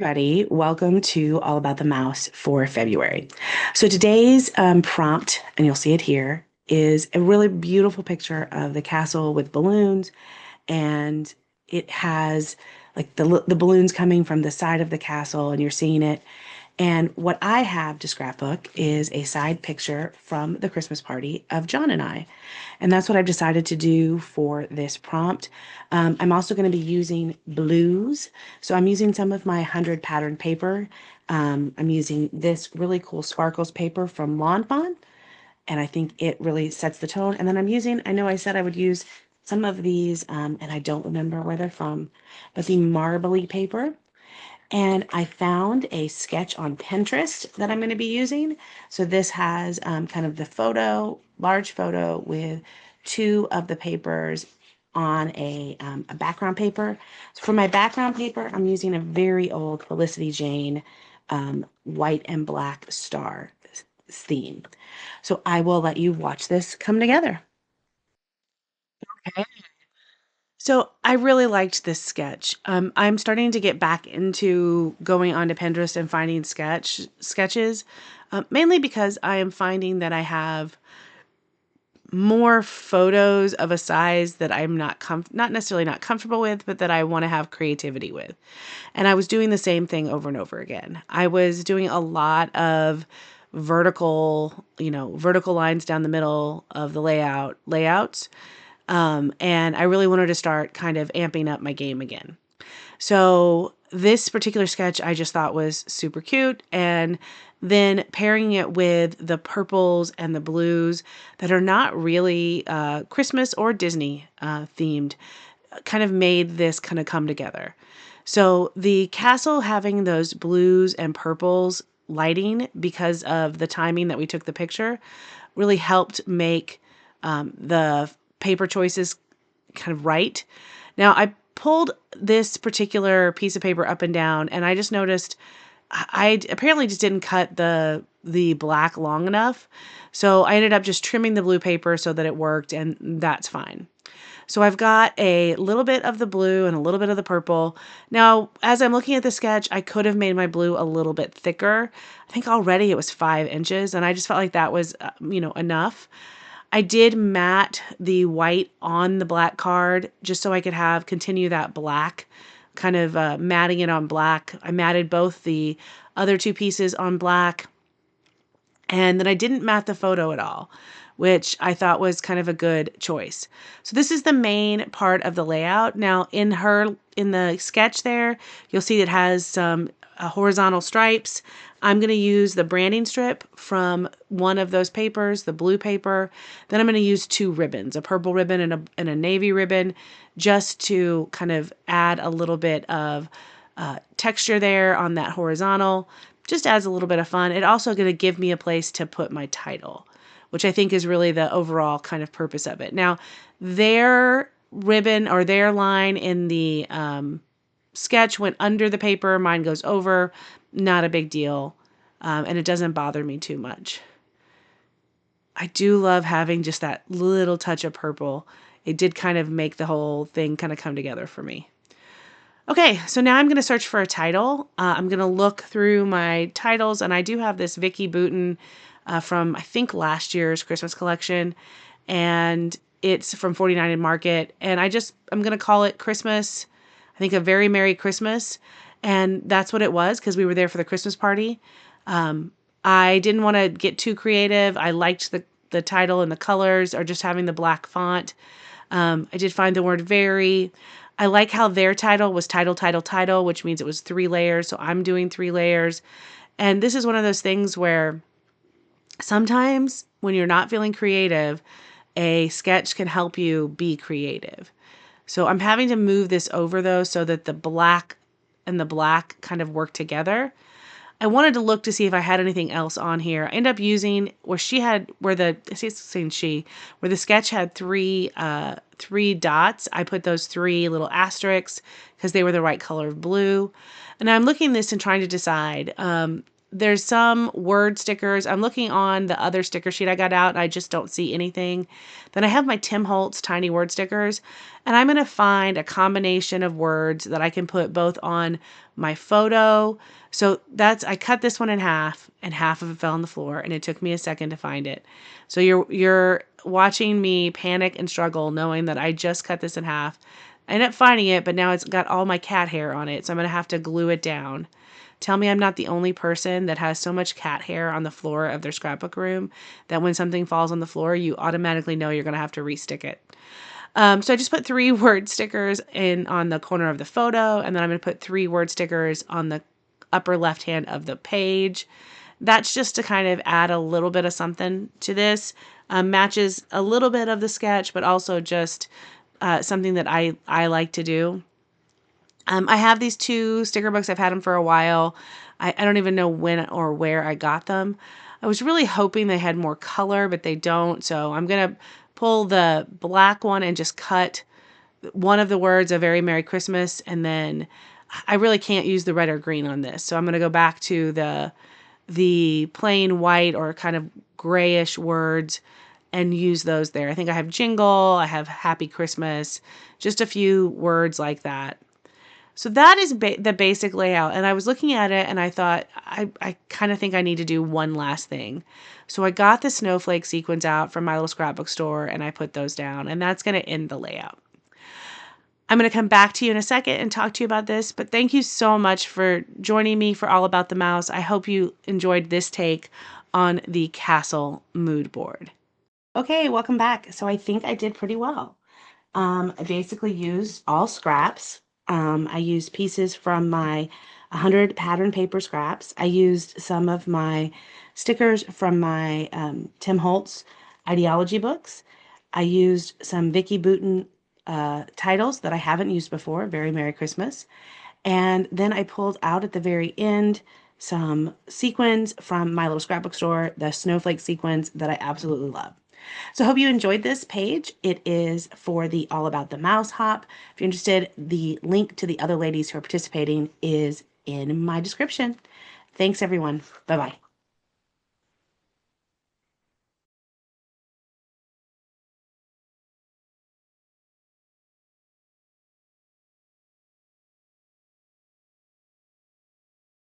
everybody. Welcome to All About the Mouse for February. So today's prompt, and you'll see it here, is a really beautiful picture of the castle with balloons, and it has like the balloons coming from the side of the castle, and you're seeing it. And what I have to scrapbook is a side picture from the Christmas party of John and I. And that's what I've decided to do for this prompt. I'm also going to be using blues. So I'm using some of my 100 pattern paper. I'm using this really cool sparkles paper from Lawn Fawn, and I think it really sets the tone. And then I'm using, I know I said I would use some of these, and I don't remember where they're from, but the marbly paper. And I found a sketch on Pinterest that I'm going to be using. So this has kind of the photo, large photo with two of the papers on a background paper. So for my background paper, I'm using a very old Felicity Jane white and black star theme. So I will let you watch this come together. Okay. So I really liked this sketch. I'm starting to get back into going onto Pinterest and finding sketches, mainly because I am finding that I have more photos of a size that I'm not necessarily not comfortable with, but that I want to have creativity with. And I was doing the same thing over and over again. I was doing a lot of vertical lines down the middle of the layouts. And I really wanted to start kind of amping up my game again. So this particular sketch I just thought was super cute. And then pairing it with the purples and the blues that are not really Christmas or Disney themed kind of made this kind of come together. So the castle having those blues and purples lighting because of the timing that we took the picture really helped make the paper choices kind of right. Now, I pulled this particular piece of paper up and down, and I just noticed I apparently just didn't cut the black long enough. So I ended up just trimming the blue paper so that it worked, and that's fine. So I've got a little bit of the blue and a little bit of the purple. Now, as I'm looking at the sketch, I could have made my blue a little bit thicker. I think already it was 5 inches, and I just felt like that was, enough. I did matte the white on the black card just so I could continue that black, kind of matting it on black. I matted both the other two pieces on black, and then I didn't matte the photo at all, which I thought was kind of a good choice. So this is the main part of the layout. Now in the sketch there, you'll see it has some horizontal stripes. I'm going to use the branding strip from one of those papers, the blue paper. Then I'm going to use two ribbons, a purple ribbon and a navy ribbon, just to kind of add a little bit of texture there on that horizontal. Just adds a little bit of fun. It also going to give me a place to put my title, which I think is really the overall kind of purpose of it. Now, their ribbon or their line in the sketch went under the paper. Mine goes over. Not a big deal. And it doesn't bother me too much. I do love having just that little touch of purple. It did kind of make the whole thing kind of come together for me. Okay, so now I'm going to search for a title. I'm going to look through my titles, and I do have this Vicki Boutin from, I think, last year's Christmas collection, and it's from 49 and Market, and I'm going to call it Christmas, I think A Very Merry Christmas, and that's what it was because we were there for the Christmas party. I didn't want to get too creative. I liked the title and the colors, or just having the black font. I did find the word very. I like how their title was title, which means it was 3 layers. So I'm doing 3 layers. And this is one of those things where sometimes when you're not feeling creative, a sketch can help you be creative. So I'm having to move this over though, so that the black and the black kind of work together. I wanted to look to see if I had anything else on here. I ended up using where the sketch had three dots. I put those 3 little asterisks because they were the right color of blue. And I'm looking at this and trying to decide, there's some word stickers. I'm looking on the other sticker sheet I got out, and I just don't see anything. Then I have my Tim Holtz tiny word stickers, and I'm going to find a combination of words that I can put both on my photo. So I cut this one in half, and half of it fell on the floor, and it took me a second to find it. So you're watching me panic and struggle knowing that I just cut this in half. I ended up finding it, but now it's got all my cat hair on it, so I'm going to have to glue it down. Tell me I'm not the only person that has so much cat hair on the floor of their scrapbook room that when something falls on the floor, you automatically know you're going to have to restick it. So I just put 3 word stickers in on the corner of the photo, and then I'm going to put 3 word stickers on the upper left hand of the page. That's just to kind of add a little bit of something to this. Matches a little bit of the sketch, but also just something that I like to do. I have these 2 sticker books. I've had them for a while. I don't even know when or where I got them. I was really hoping they had more color, but they don't. So I'm going to pull the black one and just cut one of the words, a very Merry Christmas, and then I really can't use the red or green on this. So I'm going to go back to the plain white or kind of grayish words and use those there. I think I have jingle, I have happy Christmas, just a few words like that. So that is the basic layout. And I was looking at it and I thought, I kind of think I need to do one last thing. So I got the snowflake sequins out from my little scrapbook store and I put those down, and that's going to end the layout. I'm going to come back to you in a second and talk to you about this, but thank you so much for joining me for All About the Mouse. I hope you enjoyed this take on the Castle mood board. Okay, welcome back. So I think I did pretty well. I basically used all scraps. I used pieces from my 100 pattern paper scraps. I used some of my stickers from my Tim Holtz ideology books. I used some Vicki Boutin titles that I haven't used before, Very Merry Christmas. And then I pulled out at the very end some sequins from my little scrapbook store, the snowflake sequins that I absolutely love. So I hope you enjoyed this page. It is for the All About the Mouse Hop. If you're interested, the link to the other ladies who are participating is in my description. Thanks, everyone. Bye-bye.